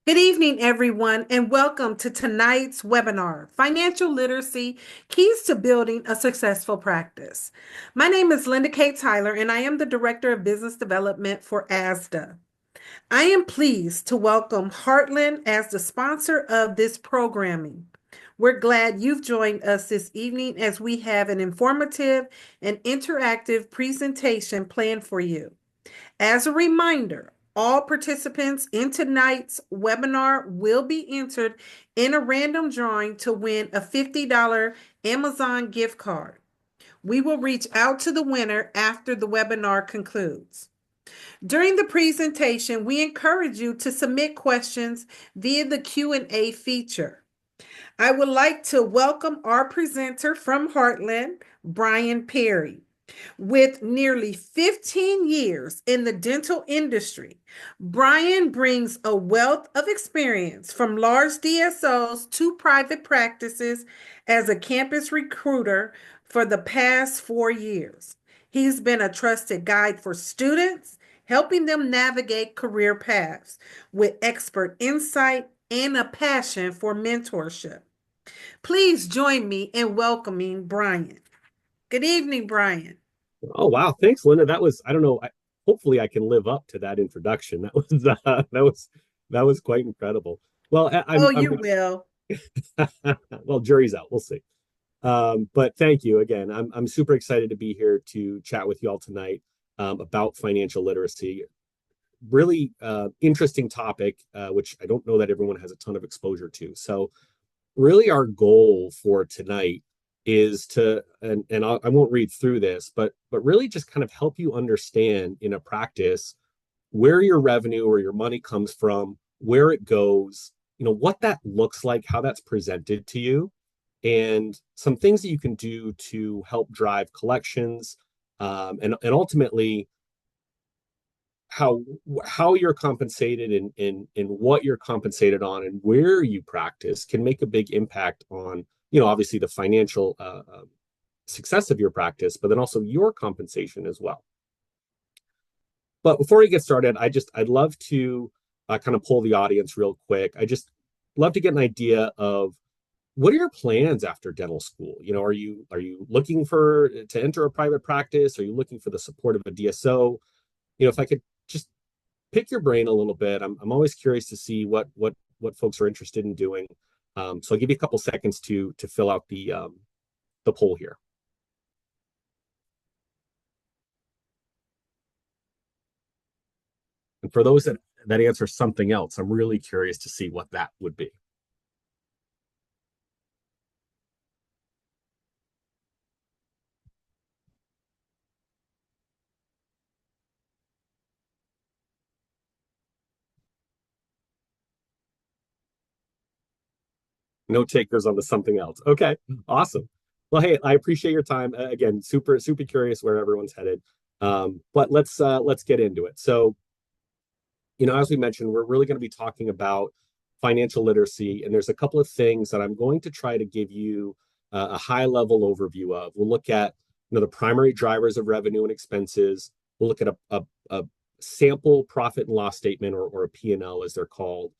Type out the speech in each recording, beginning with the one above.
Good evening, everyone, and welcome to tonight's webinar, Financial Literacy, Keys to Building a Successful Practice. My name is Linda K. Tyler, and I am the Director of Business Development for ASDA. I am pleased to welcome Heartland as the sponsor of this programming. We're glad you've joined us this evening as we have an informative and interactive presentation planned for you. As a reminder, all participants in tonight's webinar will be entered in a random drawing to win a $50 Amazon gift card. We will reach out to the winner after the webinar concludes. During the presentation, we encourage you to submit questions via the Q&A feature. I would like to welcome our presenter from Heartland, Brian Perry. With nearly 15 years in the dental industry, Brian brings a wealth of experience from large DSOs to private practices as a campus recruiter for the past 4 years. He's been a trusted guide for students, helping them navigate career paths with expert insight and a passion for mentorship. Please join me in welcoming Brian. Good evening, Brian. Oh wow, thanks, Linda. That was I don't know. Hopefully, I can live up to that introduction. That was that was quite incredible. Well, Oh, I'm you will. well, jury's out. We'll see. But thank you again. I'm super excited to be here to chat with you all tonight about financial literacy. Really interesting topic, which I don't know that everyone has a ton of exposure to. So really our goal for tonight is to I won't read through this, but really just kind of help you understand in a practice where your revenue or your money comes from, where it goes, what that looks like, how that's presented to you, and some things that you can do to help drive collections, and ultimately how how you're compensated and what you're compensated on and where you practice can make a big impact on obviously the financial success of your practice, but then also your compensation as well. But before we get started, I'd love to kind of pull the audience real quick. I just love to get an idea of what are your plans after dental school. Are you looking for to enter a private practice? Are you looking for the support of a DSO? If I could just pick your brain a little bit. I'm always curious to see what folks are interested in doing. So I'll give you a couple seconds to fill out the poll here. And for those that answer something else, I'm really curious to see what that would be. No takers on the something else. Okay, awesome. Well, hey, I appreciate your time. Again, super curious where everyone's headed. But let's get into it. So, as we mentioned, we're really going to be talking about financial literacy, and there's a couple of things that I'm going to try to give you a high level overview of. We'll look at the primary drivers of revenue and expenses. We'll look at a sample profit and loss statement, or a P&L as they're called.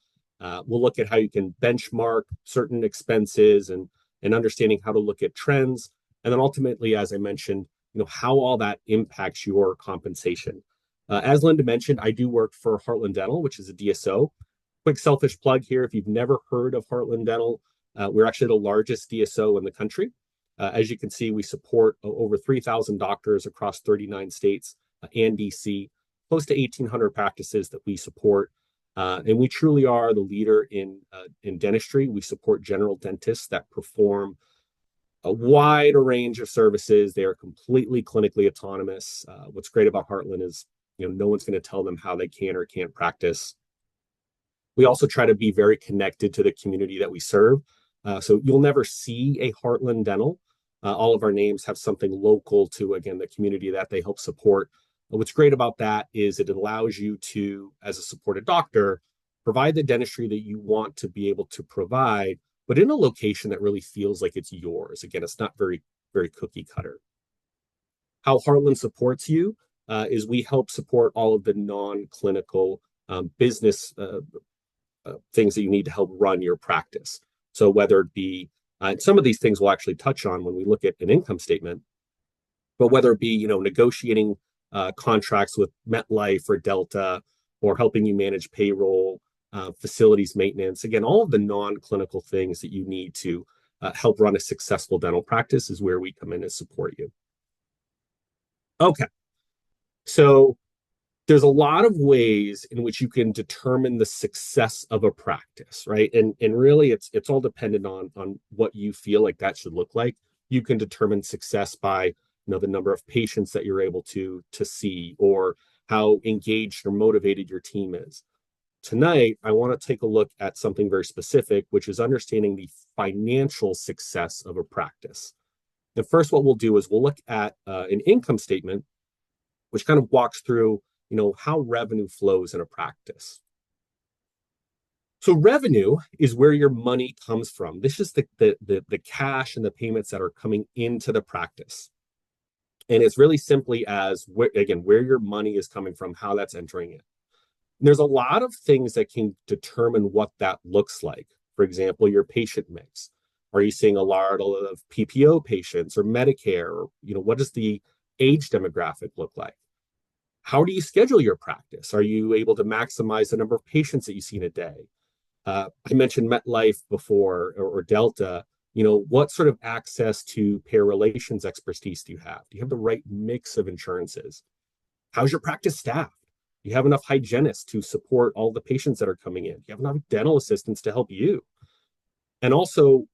We'll look at how you can benchmark certain expenses and understanding how to look at trends. And then ultimately, as I mentioned, how all that impacts your compensation. As Linda mentioned, I do work for Heartland Dental, which is a DSO. Quick selfish plug here. If you've never heard of Heartland Dental, we're actually the largest DSO in the country. As you can see, we support over 3,000 doctors across 39 states and DC, close to 1,800 practices that we support. And we truly are the leader in dentistry. We support general dentists that perform a wide range of services. They are completely clinically autonomous. What's great about Heartland is, no one's going to tell them how they can or can't practice. We also try to be very connected to the community that we serve. So you'll never see a Heartland Dental. All of our names have something local to, again, the community that they help support. What's great about that is it allows you to, as a supported doctor, provide the dentistry that you want to be able to provide, but in a location that really feels like it's yours. Again, it's not very cookie cutter. How Heartland supports you is we help support all of the non-clinical business things that you need to help run your practice. So whether it be, some of these things we'll actually touch on when we look at an income statement, but whether it be, negotiating contracts with MetLife or Delta, or helping you manage payroll, facilities maintenance, again, all of the non-clinical things that you need to help run a successful dental practice is where we come in and support you. Okay, so there's a lot of ways in which you can determine the success of a practice, right? And really it's all dependent on what you feel like that should look like. You can determine success by, the number of patients that you're able to see, or how engaged or motivated your team is. Tonight, I want to take a look at something very specific, which is understanding the financial success of a practice. And first, what we'll do is we'll look at an income statement, which kind of walks through how revenue flows in a practice. So revenue is where your money comes from. This is the cash and the payments that are coming into the practice. And it's really simply as, where your money is coming from, how that's entering it. And there's a lot of things that can determine what that looks like. For example, your patient mix. Are you seeing a lot of PPO patients or Medicare? Or, what does the age demographic look like? How do you schedule your practice? Are you able to maximize the number of patients that you see in a day? I mentioned MetLife before, or Delta. What sort of access to payer relations expertise do you have? Do you have the right mix of insurances? How's your practice staffed? Do you have enough hygienists to support all the patients that are coming in? Do you have enough dental assistants to help you? And also,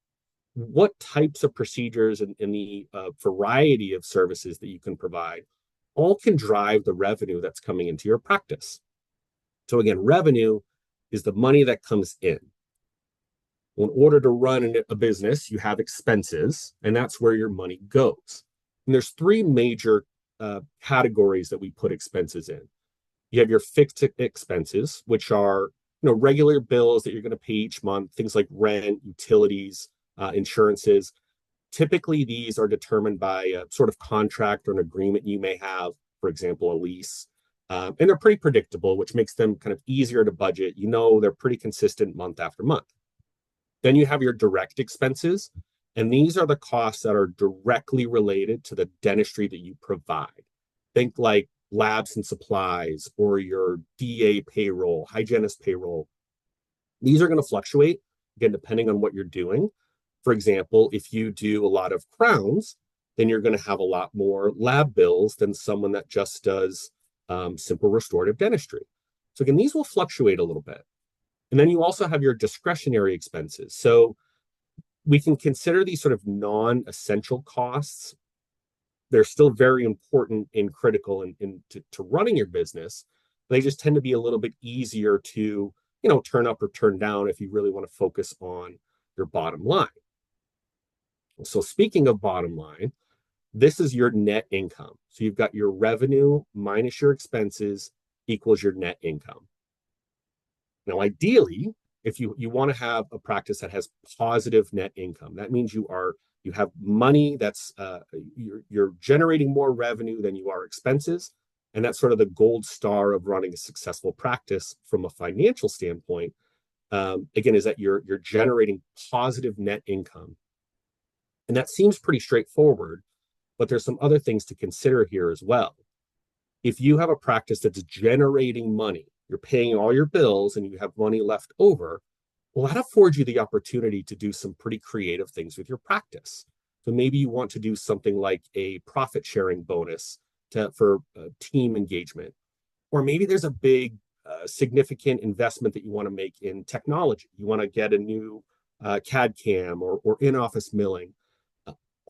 what types of procedures and the variety of services that you can provide all can drive the revenue that's coming into your practice. So again, revenue is the money that comes in. In order to run a business, you have expenses, and that's where your money goes. And there's three major categories that we put expenses in. You have your fixed expenses, which are regular bills that you're going to pay each month, things like rent, utilities, insurances. Typically, these are determined by a sort of contract or an agreement you may have, for example, a lease. And they're pretty predictable, which makes them kind of easier to budget. They're pretty consistent month after month. Then you have your direct expenses, and these are the costs that are directly related to the dentistry that you provide. Think like labs and supplies, or your DA payroll, hygienist payroll. These are going to fluctuate, again, depending on what you're doing. For example, if you do a lot of crowns, then you're going to have a lot more lab bills than someone that just does simple restorative dentistry. So again, these will fluctuate a little bit. And then you also have your discretionary expenses. So we can consider these sort of non-essential costs. They're still very important and critical to running your business. They just tend to be a little bit easier to, turn up or turn down if you really want to focus on your bottom line. So speaking of bottom line, this is your net income. So you've got your revenue minus your expenses equals your net income. Now, ideally, if you want to have a practice that has positive net income, that means you have money that's you're generating more revenue than you are expenses. And that's sort of the gold star of running a successful practice from a financial standpoint. Again, is that you're generating positive net income. And that seems pretty straightforward, but there's some other things to consider here as well. If you have a practice that's generating money, you're paying all your bills and you have money left over, well, that affords you the opportunity to do some pretty creative things with your practice. So maybe you want to do something like a profit sharing bonus for team engagement. Or maybe there's a big, significant investment that you want to make in technology. You want to get a new CAD CAM or in-office milling.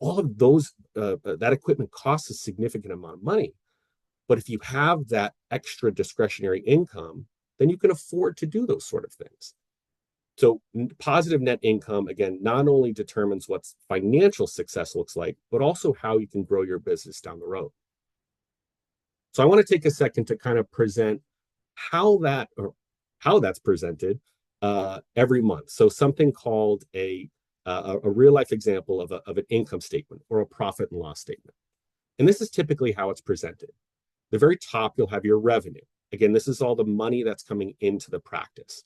All of those, that equipment costs a significant amount of money. But if you have that extra discretionary income, then you can afford to do those sort of things. So positive net income, again, not only determines what financial success looks like, but also how you can grow your business down the road. So I want to take a second to kind of present how that's presented every month. So something called a real life example of an income statement or a profit and loss statement. And this is typically how it's presented. The very top, you'll have your revenue. Again, this is all the money that's coming into the practice.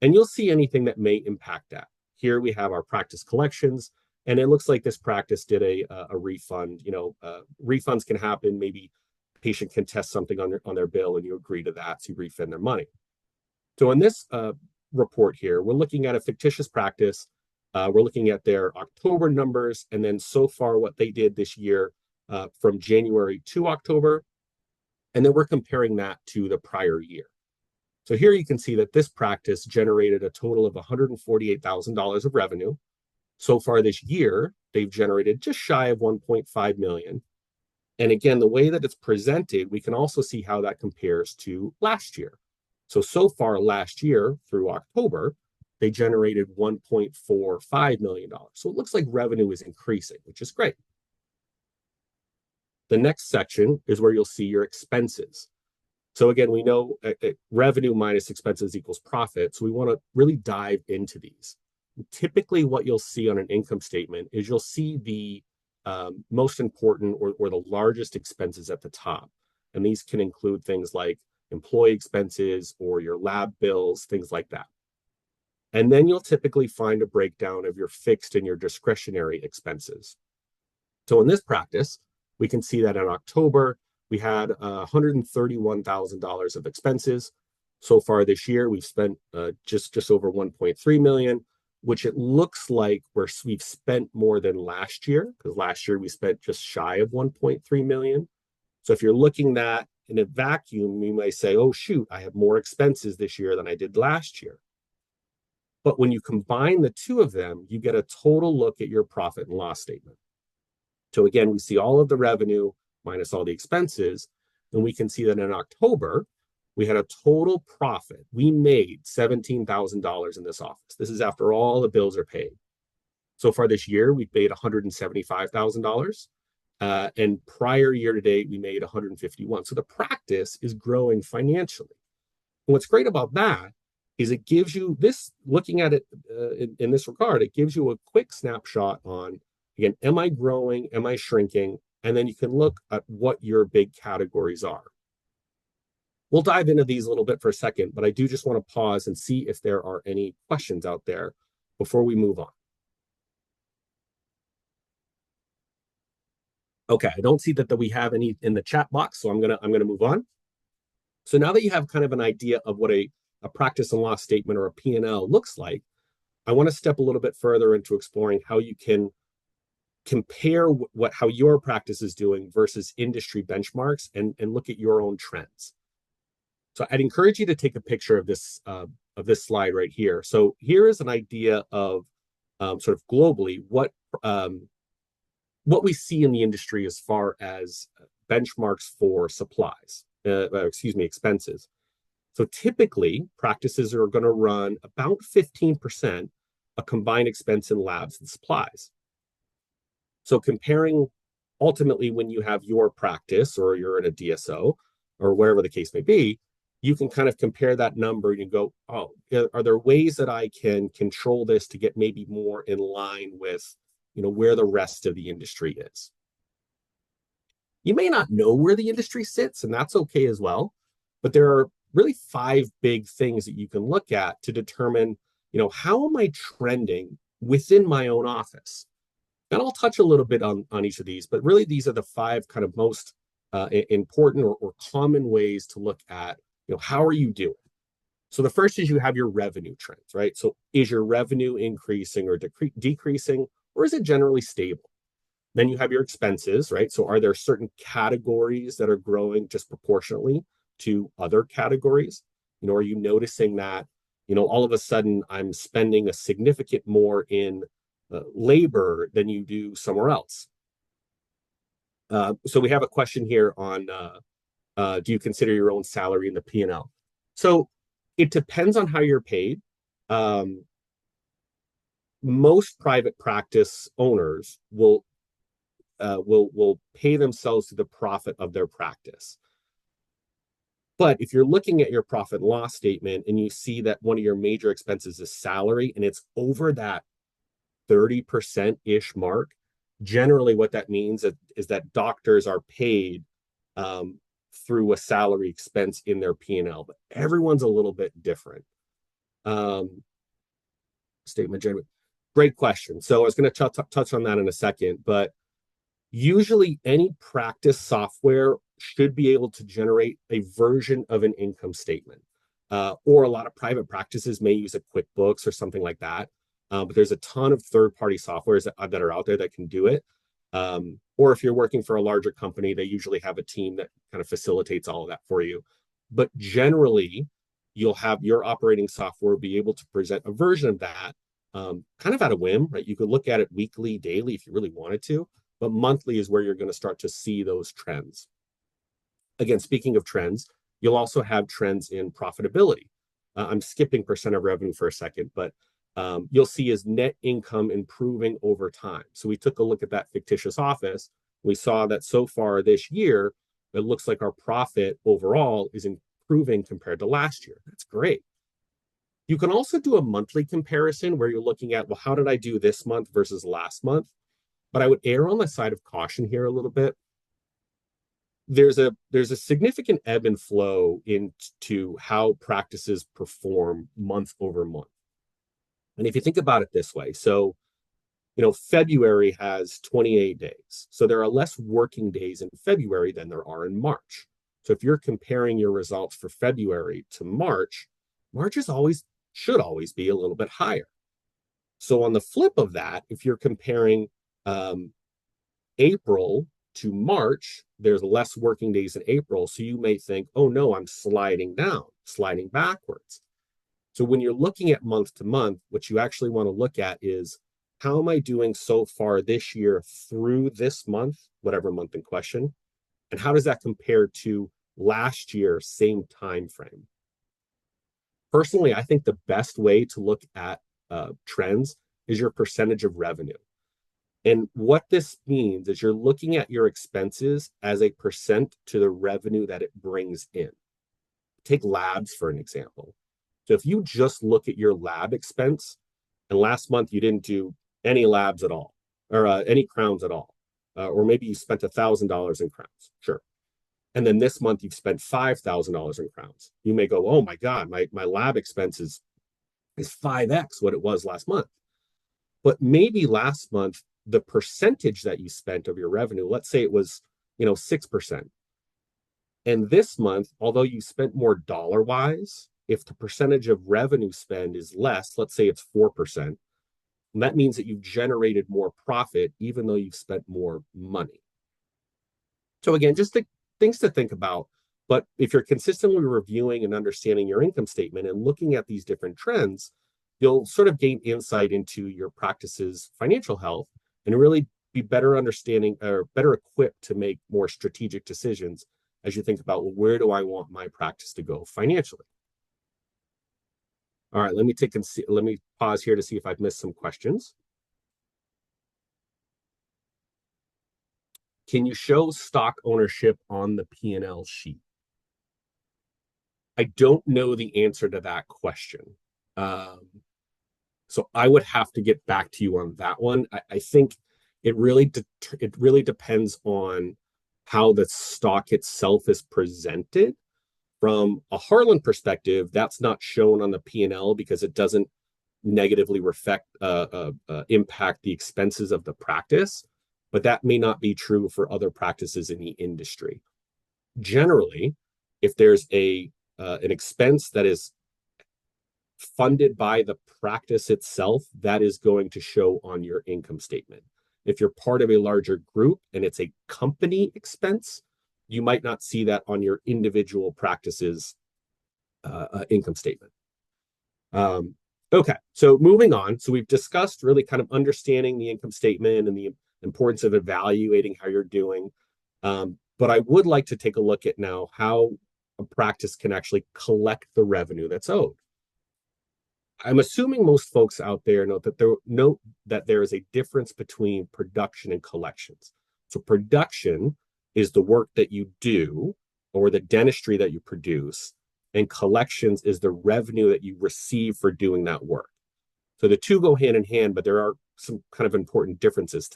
And you'll see anything that may impact that. Here we have our practice collections, and it looks like this practice did a refund. Refunds can happen. Maybe patient can test something on their bill, and you agree to that, so you refund their money. So in this report here, we're looking at a fictitious practice. We're looking at their October numbers, and then so far what they did this year from January to October, and then we're comparing that to the prior year. So here you can see that this practice generated a total of $148,000 of revenue. So far this year, they've generated just shy of 1.5 million. And again, the way that it's presented, we can also see how that compares to last year. So far last year through October, they generated $1.45 million. So it looks like revenue is increasing, which is great. The next section is where you'll see your expenses. So again, we know revenue minus expenses equals profit. So we want to really dive into these. Typically, what you'll see on an income statement is you'll see the most important or the largest expenses at the top. And these can include things like employee expenses or your lab bills, things like that. And then you'll typically find a breakdown of your fixed and your discretionary expenses. So in this practice, we can see that in October, we had $131,000 of expenses. So far this year, we've spent just over 1.3 million, which it looks like we've spent more than last year, because last year we spent just shy of 1.3 million. So if you're looking at in a vacuum, you may say, oh, shoot, I have more expenses this year than I did last year. But when you combine the two of them, you get a total look at your profit and loss statement. So again, we see all of the revenue minus all the expenses, and we can see that in October, we had a total profit. We made $17,000 in this office. This is after all the bills are paid. So far this year, we've made $175,000. And prior year to date, we made 151. So the practice is growing financially. And what's great about that is it gives you this, looking at it in this regard, it gives you a quick snapshot on, again, am I growing? Am I shrinking? And then you can look at what your big categories are. We'll dive into these a little bit for a second, but I do just want to pause and see if there are any questions out there before we move on. Okay, I don't see that we have any in the chat box, so I'm gonna move on. So now that you have kind of an idea of what a practice and loss statement or a P&L looks like, I want to step a little bit further into exploring how you can compare how your practice is doing versus industry benchmarks and look at your own trends. So I'd encourage you to take a picture of this slide right here. So here is an idea of sort of globally what we see in the industry as far as benchmarks for supplies, expenses. So typically, practices are going to run about 15% a combined expense in labs and supplies. So comparing, ultimately, when you have your practice or you're in a DSO or wherever the case may be, you can kind of compare that number and you go, oh, are there ways that I can control this to get maybe more in line with, where the rest of the industry is? You may not know where the industry sits, and that's okay as well. But there are really 5 big things that you can look at to determine, how am I trending within my own office? And I'll touch a little bit on each of these, but really these are the 5 kind of most important or common ways to look at, how are you doing? So the first is you have your revenue trends, right? So is your revenue increasing or decreasing, or is it generally stable? Then you have your expenses, right? So are there certain categories that are growing disproportionately to other categories? Are you noticing that, all of a sudden I'm spending a significant more in labor than you do somewhere else? So we have a question here on, do you consider your own salary in the P&L? So it depends on how you're paid. Most private practice owners will pay themselves to the profit of their practice. But if you're looking at your profit and loss statement and you see that one of your major expenses is salary and it's over that 30%-ish mark, generally what that means is that doctors are paid through a salary expense in their P&L, but everyone's a little bit different. Um, Statement generally. Great question. So I was going to touch on that in a second, but usually any practice software should be able to generate a version of an income statement. Or a lot of private practices may use a QuickBooks or something like that. But there's a ton of third-party softwares that are out there that can do it. Or if you're working for a larger company, they usually have a team that kind of facilitates all of that for you. But generally, you'll have your operating software be able to present a version of that kind of at a whim, right? You could look at it weekly, daily if you really wanted to, but monthly is where you're going to start to see those trends. Again, speaking of trends, you'll also have trends in profitability. I'm skipping percent of revenue for a second, but you'll see is net income improving over time. So we took a look at that fictitious office. We saw that so far this year, it looks like our profit overall is improving compared to last year. That's great. You can also do a monthly comparison where you're looking at, well, how did I do this month versus last month? But I would err on the side of caution here a little bit. There's a significant ebb and flow into how practices perform month over month. And if you think about it this way, so February has 28 days. So there are less working days in February than there are in March. So if you're comparing your results for February to March, March should always be a little bit higher. So on the flip of that, if you're comparing April to March, there's less working days in April. So you may think, oh no, I'm sliding down, sliding backwards. So when you're looking at month to month, what you actually want to look at is how am I doing so far this year through this month, whatever month in question, and how does that compare to last year, same time frame? Personally, I think the best way to look at trends is your percentage of revenue. And what this means is you're looking at your expenses as a percent to the revenue that it brings in. Take labs for an example. So if you just look at your lab expense, and last month you didn't do any labs at all, or any crowns at all, or maybe you spent $1,000 in crowns, sure. And then this month you've spent $5,000 in crowns. You may go, oh my God, my lab expense is 5x what it was last month. But maybe last month, the percentage that you spent of your revenue, let's say it was 6%. And this month, although you spent more dollar-wise, if the percentage of revenue spend is less, let's say it's 4%, that means that you've generated more profit even though you've spent more money. So again, just things to think about. But if you're consistently reviewing and understanding your income statement and looking at these different trends, you'll sort of gain insight into your practice's financial health and really be better understanding or better equipped to make more strategic decisions as you think about, well, where do I want my practice to go financially? All right, let me pause here to see if I've missed some questions. Can you show stock ownership on the P&L sheet? I don't know the answer to that question. So I would have to get back to you on that one. I think it really depends on how the stock itself is presented. From a Harlan perspective, that's not shown on the P&L because it doesn't negatively impact the expenses of the practice, but that may not be true for other practices in the industry. Generally, if there's an expense that is funded by the practice itself, that is going to show on your income statement. If you're part of a larger group and it's a company expense, you might not see that on your individual practice's income statement. Okay, so moving on. So we've discussed really kind of understanding the income statement and the importance of evaluating how you're doing. But I would like to take a look at now how a practice can actually collect the revenue that's owed. I'm assuming most folks out there know that there is a difference between production and collections. So production is the work that you do or the dentistry that you produce, and collections is the revenue that you receive for doing that work. So the two go hand in hand, but there are some kind of important differences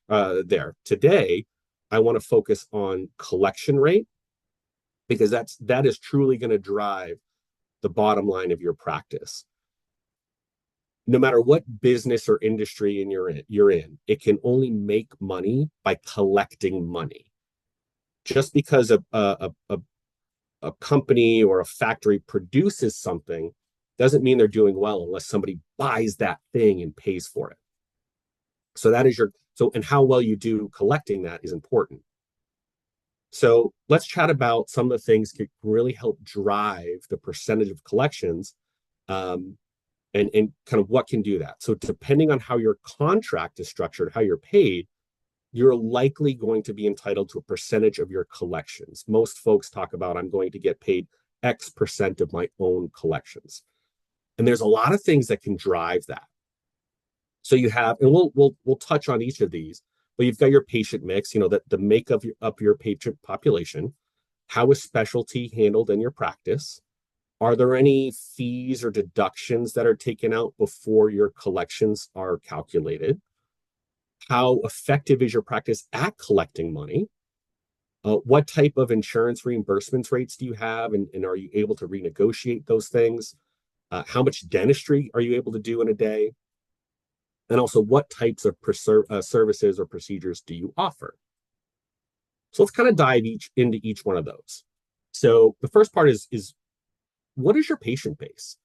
there. Today, I want to focus on collection rate because that is truly going to drive the bottom line of your practice. no matter what business or industry you're in, it can only make money by collecting money. Just because a company or a factory produces something doesn't mean they're doing well unless somebody buys that thing and pays for it. So that is your so and how well you do collecting that is important. So let's chat about some of the things that can really help drive the percentage of collections, um, and kind of what can do that. So depending on how your contract is structured, how you're paid, you're likely going to be entitled to a percentage of your collections. Most folks talk about, I'm going to get paid X percent of my own collections. And there's a lot of things that can drive that. So you have, and we'll touch on each of these, but you've got your patient mix, the makeup of your patient population. How is specialty handled in your practice? Are there any fees or deductions that are taken out before your collections are calculated? How effective is your practice at collecting money? What type of insurance reimbursements rates do you have, and are you able to renegotiate those things? How much dentistry are you able to do in a day? And also, what types of services or procedures do you offer? So let's kind of dive into each one of those. So the first part is what is your patient base?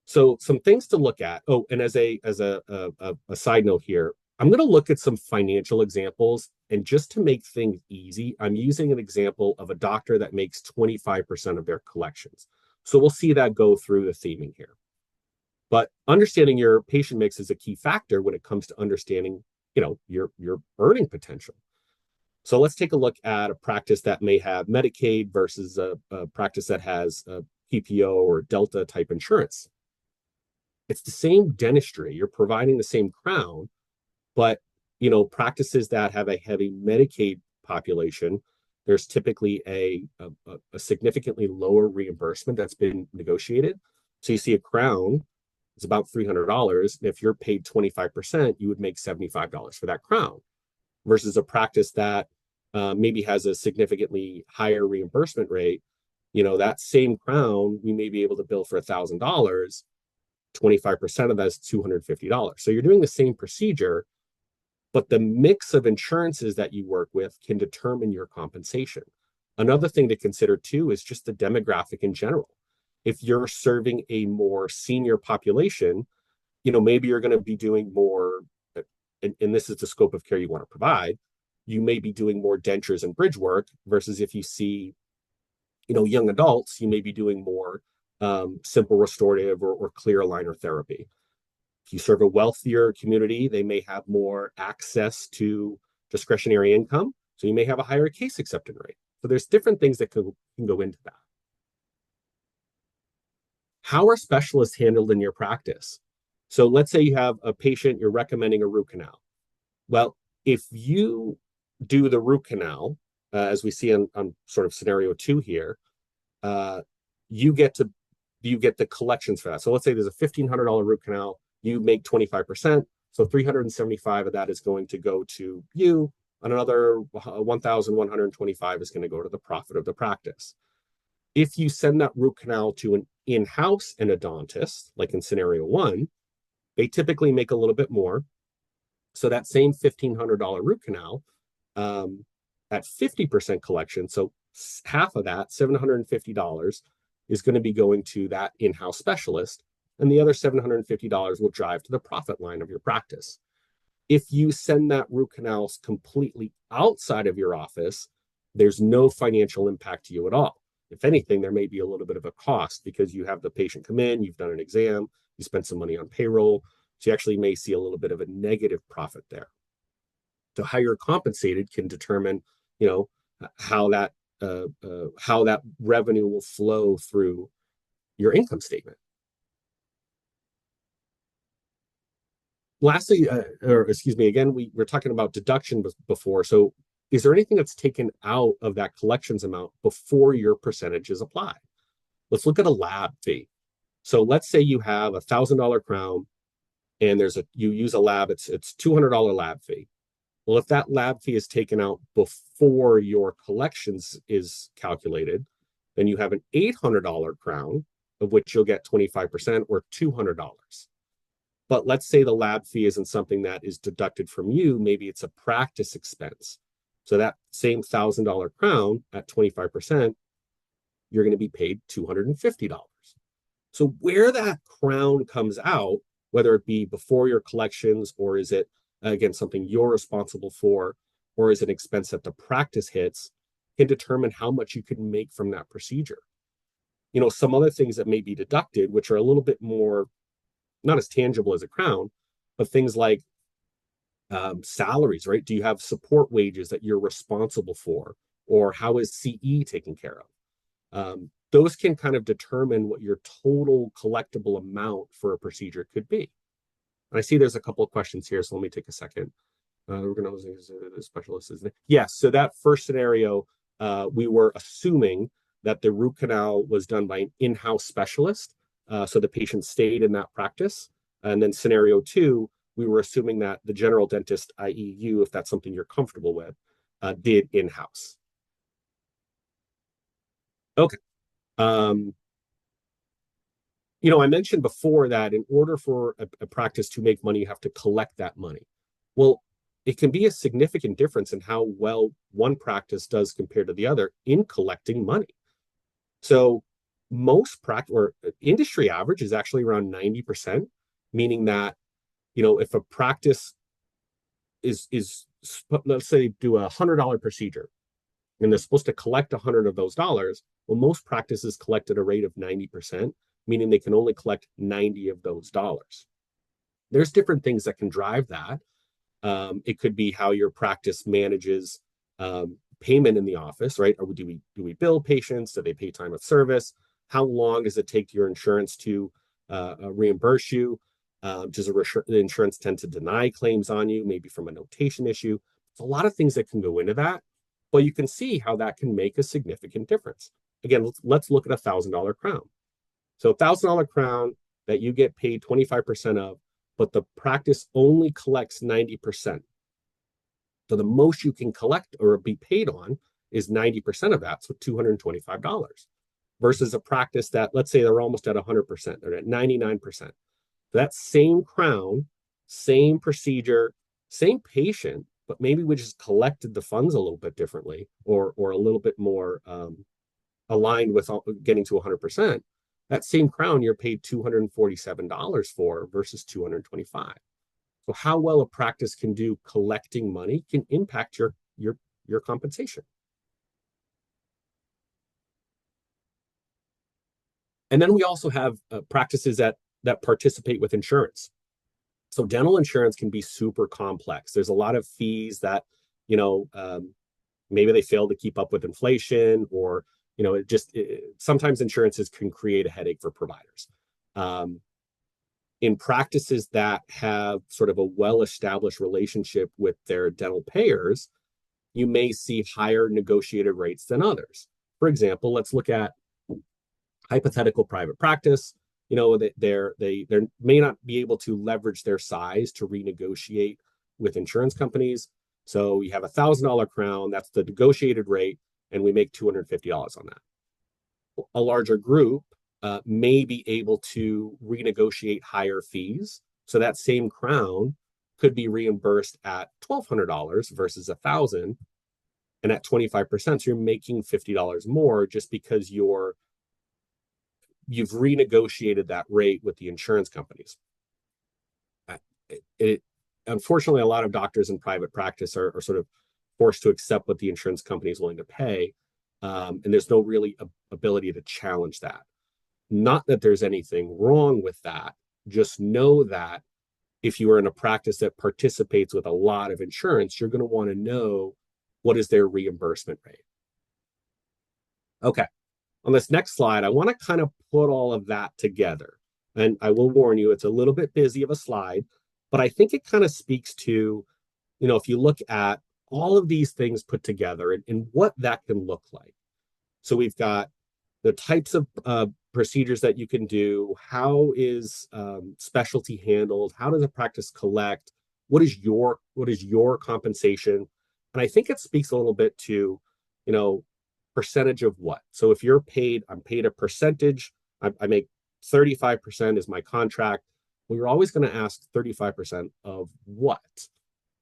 So some things to look at. Oh, and as a side note here, I'm going to look at some financial examples, and just to make things easy, I'm using an example of a doctor that makes 25% of their collections. So we'll see that go through the theming here. But understanding your patient mix is a key factor when it comes to understanding, your earning potential. So let's take a look at a practice that may have Medicaid versus a practice that has a PPO or Delta type insurance. It's the same dentistry. You're providing the same crown, but practices that have a heavy Medicaid population, there's typically a significantly lower reimbursement that's been negotiated. So you see a crown is about $300. And if you're paid 25%, you would make $75 for that crown, versus a practice that maybe has a significantly higher reimbursement rate. That same crown, we may be able to bill for $1,000. 25% of that is $250. So you're doing the same procedure, but the mix of insurances that you work with can determine your compensation. Another thing to consider too is just the demographic in general. If you're serving a more senior population, maybe you're going to be doing more, and this is the scope of care you want to provide. You may be doing more dentures and bridge work, versus if you see, young adults, you may be doing more simple restorative or clear aligner therapy. If you serve a wealthier community, they may have more access to discretionary income, so you may have a higher case acceptance rate. So there's different things that can go into that. How are specialists handled in your practice? So let's say you have a patient, you're recommending a root canal. Well, if you do the root canal, as we see on sort of scenario 2 here, you get the collections for that. So let's say there's a $1,500 root canal, you make 25%, so 375 of that is going to go to you, and another 1,125 is going to go to the profit of the practice. If you send that root canal to an in-house endodontist, like in scenario 1, they typically make a little bit more. So that same $1,500 root canal, at 50% collection, so half of that, $750, is going to be going to that in-house specialist, and the other $750 will drive to the profit line of your practice. If you send that root canals completely outside of your office, there's no financial impact to you at all. If anything, there may be a little bit of a cost because you have the patient come in, you've done an exam, you spent some money on payroll, so you actually may see a little bit of a negative profit there. So how you're compensated can determine, how that revenue will flow through your income statement. Lastly, or excuse me, again, we were talking about deduction before. So is there anything that's taken out of that collections amount before your percentage is applied? Let's look at a lab fee. So let's say you have $1,000 crown and you use a lab, it's $200 lab fee. Well, if that lab fee is taken out before your collections is calculated, then you have an $800 crown, of which you'll get 25% or $200. But let's say the lab fee isn't something that is deducted from you. Maybe it's a practice expense. So that same $1,000 crown at 25%, you're going to be paid $250. So where that crown comes out, whether it be before your collections, or is it, again, something you're responsible for, or is it an expense that the practice hits, can determine how much you can make from that procedure. Some other things that may be deducted, which are a little bit more, not as tangible as a crown, but things like salaries, right? Do you have support wages that you're responsible for? Or how is CE taken care of? Those can kind of determine what your total collectible amount for a procedure could be. And I see there's a couple of questions here, so let me take a second. We're going to the specialist, isn't it? Yes. So that first scenario, we were assuming that the root canal was done by an in-house specialist, so the patient stayed in that practice. And then scenario 2, we were assuming that the general dentist, i.e. you, if that's something you're comfortable with, did in-house. Okay. I mentioned before that in order for a practice to make money, you have to collect that money. Well, it can be a significant difference in how well one practice does compared to the other in collecting money. So most practice or industry average is actually around 90%, meaning that, if a practice is let's say do $100 procedure and they're supposed to collect 100 of those dollars, well, most practices collect at a rate of 90%, meaning they can only collect 90 of those dollars. There's different things that can drive that. It could be how your practice manages payment in the office, right? Or do we bill patients? Do they pay time of service? How long does it take your insurance to reimburse you? Does the insurance tend to deny claims on you, maybe from a notation issue? There's a lot of things that can go into that, but you can see how that can make a significant difference. Again, let's look at $1,000 crown. So $1,000 crown that you get paid 25% of, but the practice only collects 90%. So the most you can collect or be paid on is 90% of that, so $225, versus a practice that, let's say they're almost at 100%, they're at 99%. That same crown, same procedure, same patient, but maybe we just collected the funds a little bit differently, or a little bit more aligned with getting to 100%. That same crown you're paid $247 for versus $225. So how well a practice can do collecting money can impact your compensation. And then we also have practices that participate with insurance. So dental insurance can be super complex. There's a lot of fees that, maybe they fail to keep up with inflation, or sometimes insurances can create a headache for providers. In practices that have sort of a well-established relationship with their dental payers, you may see higher negotiated rates than others. For example, let's look at hypothetical private practice. They may not be able to leverage their size to renegotiate with insurance companies. So you have $1,000 crown, that's the negotiated rate, and we make $250 on that. A larger group may be able to renegotiate higher fees. So that same crown could be reimbursed at $1,200 versus $1,000, and at 25%. So you're making $50 more just because you've renegotiated that rate with the insurance companies. Unfortunately, a lot of doctors in private practice are sort of forced to accept what the insurance company is willing to pay. And there's no really ability to challenge that. Not that there's anything wrong with that. Just know that if you are in a practice that participates with a lot of insurance, you're going to want to know what is their reimbursement rate. Okay. On this next slide, I want to kind of put all of that together. And I will warn you, it's a little bit busy of a slide, but I think it kind of speaks to, if you look at all of these things put together and what that can look like. So we've got the types of procedures that you can do. How is specialty handled? How does a practice collect? What is your compensation? And I think it speaks a little bit to, percentage of what. So if I'm paid a percentage. I make 35% is my contract. Well, you're always going to ask 35% of what?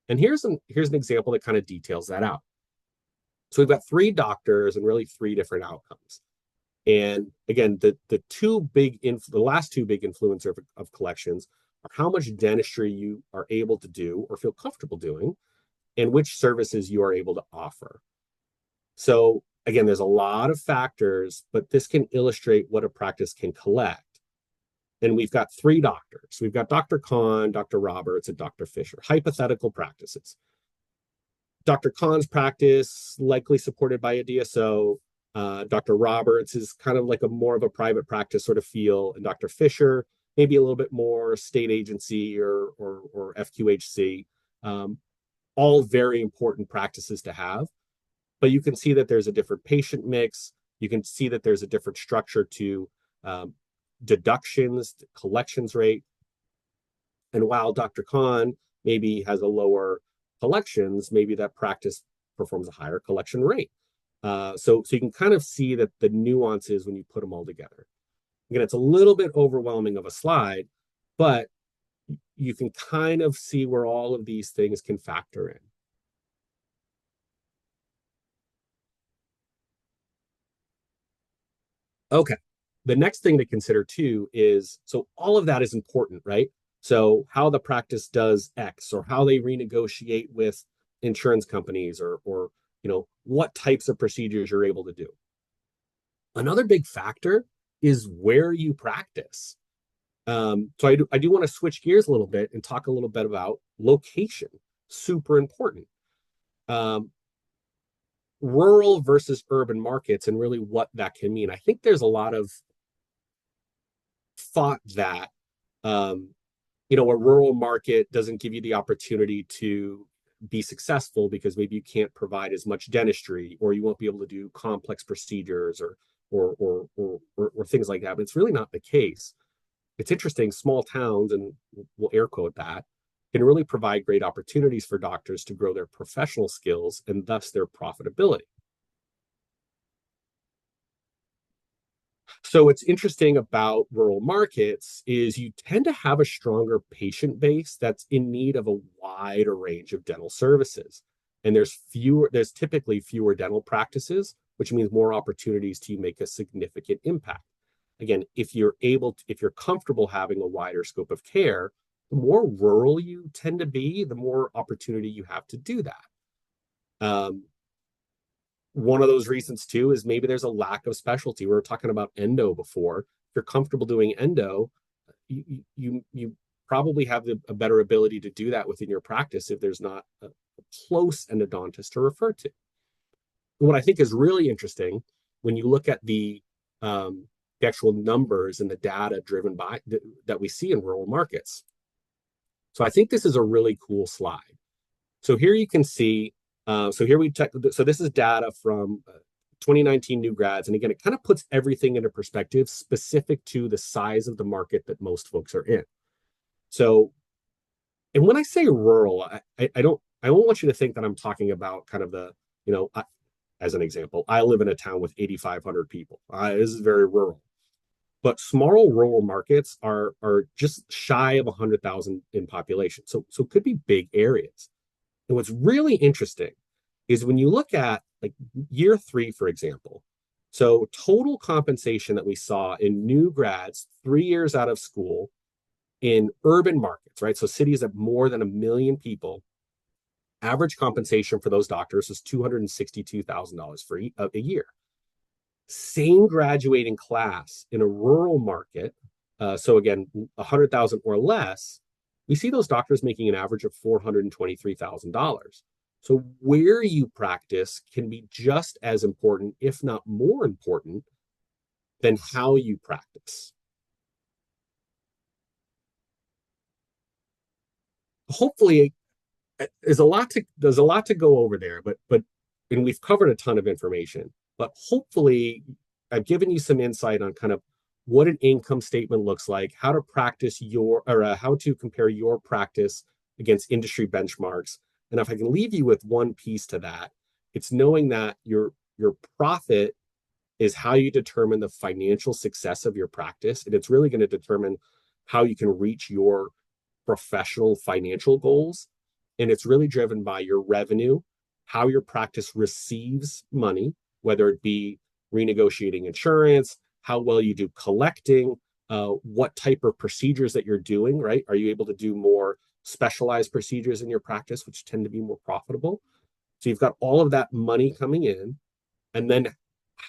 And here's an example that kind of details that out. So we've got three doctors and really three different outcomes. And again, the last two big influencer of collections are how much dentistry you are able to do or feel comfortable doing, and which services you are able to offer. So again, there's a lot of factors, but this can illustrate what a practice can collect. And we've got three doctors. We've got Dr. Kahn, Dr. Roberts, and Dr. Fisher, hypothetical practices. Dr. Kahn's practice, likely supported by a DSO. Dr. Roberts is kind of like a more of a private practice sort of feel. And Dr. Fisher, maybe a little bit more state agency or FQHC. All very important practices to have. But you can see that there's a different patient mix. You can see that there's a different structure to deductions, collections rate. And while Dr. Kahn maybe has a lower collections, maybe that practice performs a higher collection rate. So you can kind of see that the nuances when you put them all together. Again, it's a little bit overwhelming of a slide, but you can kind of see where all of these things can factor in. Okay. The next thing to consider too is, so all of that is important, right? So how the practice does X, or how they renegotiate with insurance companies, or what types of procedures you're able to do. Another big factor is where you practice. So I do want to switch gears a little bit and talk a little bit about location. Super important. Rural versus urban markets and really what that can mean. I think there's a lot of thought that a rural market doesn't give you the opportunity to be successful because maybe you can't provide as much dentistry, or you won't be able to do complex procedures or things like that. But it's really not the case. It's interesting. Small towns, and we'll air quote that, can really provide great opportunities for doctors to grow their professional skills and thus their profitability. So what's interesting about rural markets is you tend to have a stronger patient base that's in need of a wider range of dental services. And there's typically fewer dental practices, which means more opportunities to make a significant impact. Again, if you're comfortable having a wider scope of care, the more rural you tend to be, the more opportunity you have to do that. One of those reasons too is maybe there's a lack of specialty. We were talking about endo before. If you're comfortable doing endo, you probably have a better ability to do that within your practice if there's not a close endodontist to refer to. What I think is really interesting when you look at the actual numbers and the data driven by that we see in rural markets. So I think this is a really cool slide. So here you can see. So this is data from 2019 new grads. And again, it kind of puts everything into perspective specific to the size of the market that most folks are in. So, and when I say rural, I don't want you to think that I'm talking about kind of as an example, I live in a town with 8,500 people. This is very rural. But small rural markets are just shy of 100,000 in population. So it could be big areas. And what's really interesting is when you look at like year 3, for example, so total compensation that we saw in new grads 3 years out of school in urban markets, right? So cities of more than 1 million people, average compensation for those doctors is $262,000 for a year. Same graduating class in a rural market, so again, 100,000 or less, we see those doctors making an average of $423,000. So where you practice can be just as important, if not more important, than how you practice. Hopefully, there's a lot to go over there, but and we've covered a ton of information. But hopefully, I've given you some insight on kind of what an income statement looks like, how to practice how to compare your practice against industry benchmarks. And if I can leave you with one piece to that, it's knowing that your profit is how you determine the financial success of your practice. And it's really going to determine how you can reach your professional financial goals. And it's really driven by your revenue, how your practice receives money, whether it be renegotiating insurance, how well you do collecting, what type of procedures that you're doing, right? Are you able to do more specialized procedures in your practice, which tend to be more profitable? So you've got all of that money coming in. And then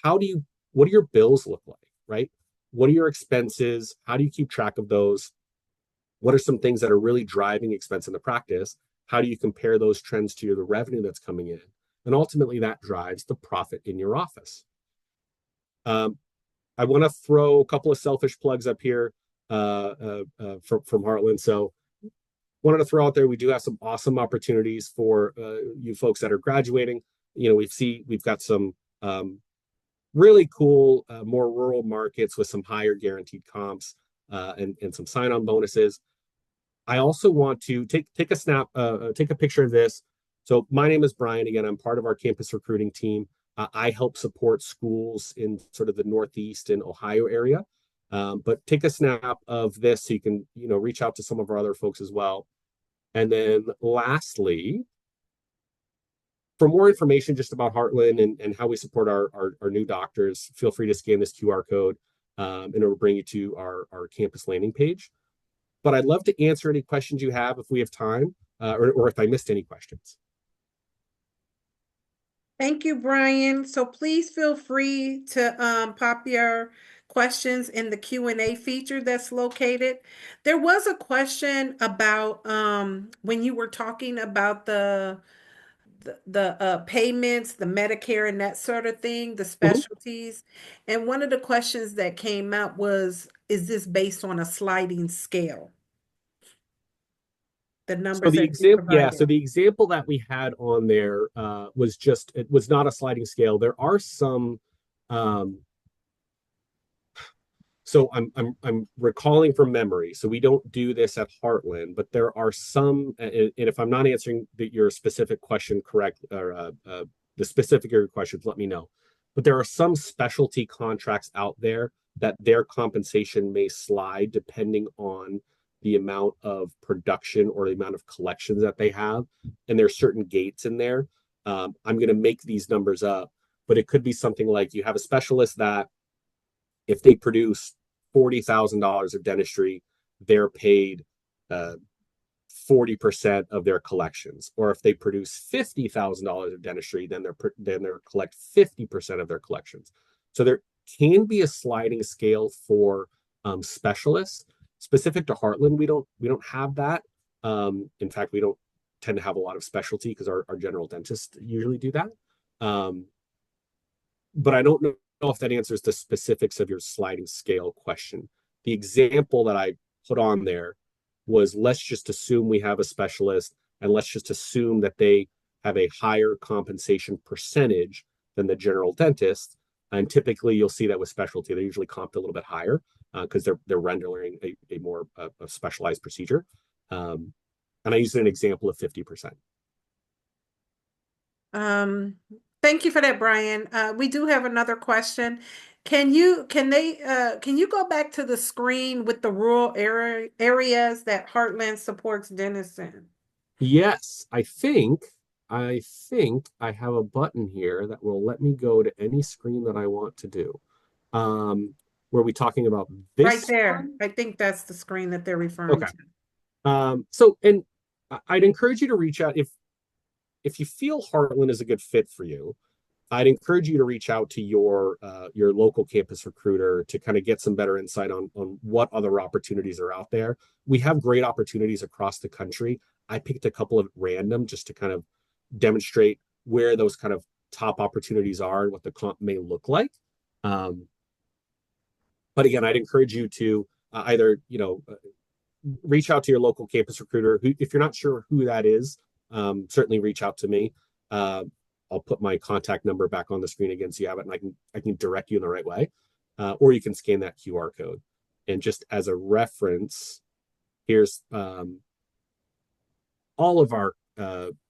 what do your bills look like, right? What are your expenses? How do you keep track of those? What are some things that are really driving expense in the practice? How do you compare those trends to the revenue that's coming in? And ultimately, that drives the profit in your office. I want to throw a couple of selfish plugs up here from Heartland. So, wanted to throw out there, we do have some awesome opportunities for you folks that are graduating. We've got some really cool, more rural markets with some higher guaranteed comps and some sign-on bonuses. I also want to take a picture of this. So my name is Brian. Again, I'm part of our campus recruiting team. I help support schools in sort of the Northeast and Ohio area. But take a snap of this so you can, reach out to some of our other folks as well. And then lastly, for more information just about Heartland and how we support our new doctors, feel free to scan this QR code and it will bring you to our campus landing page. But I'd love to answer any questions you have if we have time, or if I missed any questions. Thank you, Brian. So please feel free to pop your questions in the Q&A feature that's located. There was a question about when you were talking about the payments, the Medicare and that sort of thing, the Mhm. specialties. And one of the questions that came up was, is this based on a sliding scale? The So numbers the that you example, yeah. provided. So the example that we had on there it was not a sliding scale. There are some. Um, so I'm recalling from memory. So we don't do this at Heartland, but there are some. And if I'm not answering your specific question correct, or the specific of your questions, let me know. But there are some specialty contracts out there that their compensation may slide depending on the amount of production or the amount of collections that they have. And there's certain gates in there. I'm going to make these numbers up, but it could be something like you have a specialist that if they produce $40,000 of dentistry, they're paid 40% of their collections. Or if they produce $50,000 of dentistry, then they're collect 50% of their collections. So there can be a sliding scale for specialists. Specific to Heartland, we don't have that. In fact, we don't tend to have a lot of specialty because our general dentists usually do that. But I don't know if that answers the specifics of your sliding scale question. The example that I put on there was, let's just assume we have a specialist and let's just assume that they have a higher compensation percentage than the general dentist. And typically you'll see that with specialty, they're usually comped a little bit higher because they're rendering a more a specialized procedure. And I used an example of 50%. Thank you for that, Brian. We do have another question. Can you go back to the screen with the rural areas that Heartland supports dentists in? Yes, I think I have a button here that will let me go to any screen that I want to do. Were we talking about Right this there. one? I think that's the screen that they're referring Okay. to. And I'd encourage you to reach out if you feel Heartland is a good fit for you. I'd encourage you to reach out to your local campus recruiter to kind of get some better insight on what other opportunities are out there. We have great opportunities across the country. I picked a couple of random just to kind of demonstrate where those kind of top opportunities are and what the comp may look like. But again, I'd encourage you to either reach out to your local campus recruiter. If you're not sure who that is, certainly reach out to me. I'll put my contact number back on the screen again so you have it, and I can direct you in the right way. Or you can scan that QR code. And just as a reference, here's all of our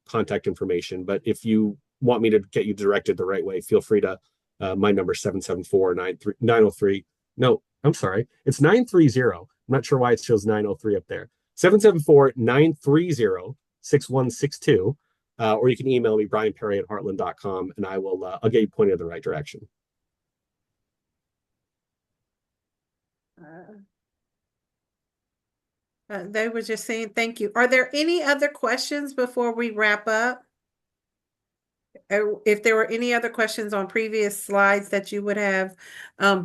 contact information. But if you want me to get you directed the right way, feel free to. My number 774-903. No, I'm sorry. It's 930 I'm not sure why it shows 903 up there. 774-930-6162. Or you can email me, brianperry@heartland.com, and I'll get you pointed in the right direction. Uh, they were just saying thank you. Are there any other questions before we wrap up? If there were any other questions on previous slides that you would have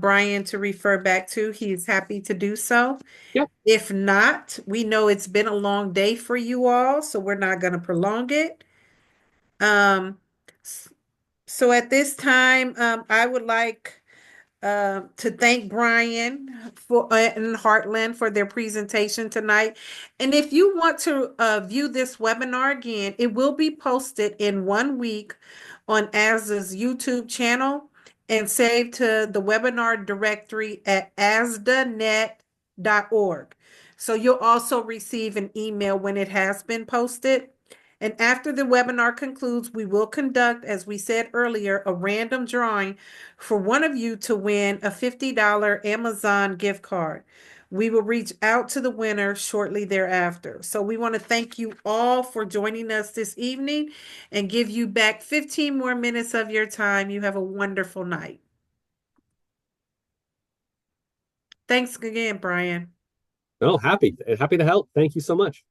Brian to refer back to, he's happy to do so. Yep. If not, we know it's been a long day for you all, so we're not going to prolong it. Um, so at this time, I would like to thank Brian for and Heartland for their presentation tonight. And if you want to view this webinar again, it will be posted in 1 week on ASDA's YouTube channel and saved to the webinar directory at asdanet.org. So you'll also receive an email when it has been posted. And after the webinar concludes, we will conduct, as we said earlier, a random drawing for one of you to win a $50 Amazon gift card. We will reach out to the winner shortly thereafter. So we want to thank you all for joining us this evening and give you back 15 more minutes of your time. You have a wonderful night. Thanks again, Brian. No, happy to help. Thank you so much.